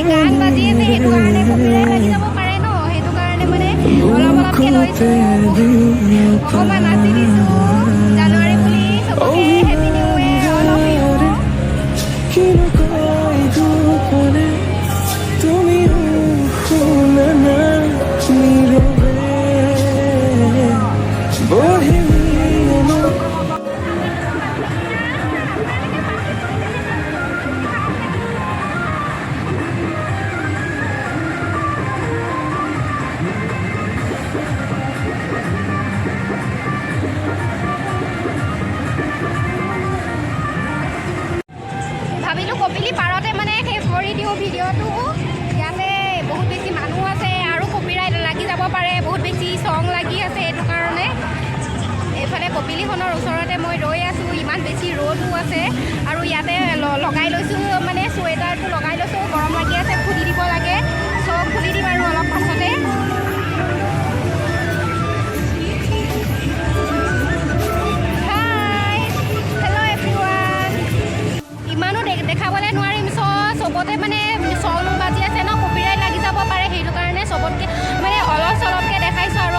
গান বাজি আছে সেইটো কাৰণে কপিৰাইট লাগি যাব পাৰে ন সেইটো কাৰণে মানে অলপ অলপকৈ লৈছোঁ অকণমান নাচি দিছোঁ জানুৱাৰী বুলি চবকে হেপী নিউ ইয়েৰ অলপ ভাবিলোঁ কপিলি পাৰতে মানে শেষ কৰি দিওঁ ভিডিঅ'টো ইয়াতে বহুত বেছি মানুহ আছে আৰু কপিৰাইট লাগি যাব পাৰে বহুত বেছি চং লাগি আছে সেইটো কাৰণে এইফালে কপিলিখনৰ ওচৰতে মই ৰৈ আছোঁ ইমান বেছি ৰ'দো আছে আৰু ইয়াতে লগাই লৈছোঁ মানে চুৱেটাৰটো লগাই লৈছোঁ গৰম লাগি আছে খুলি দিব লাগে চব খুলি দিম আৰু অলপ পাছতে ইমানো দেখাবলৈ নোৱাৰিম চবতে মানে চং বাজি আছে ন কপিৰাইট লাগি যাব পাৰে সেইটো কাৰণে চবতকৈ মানে অলপ চলপকৈ দেখাইছোঁ আৰু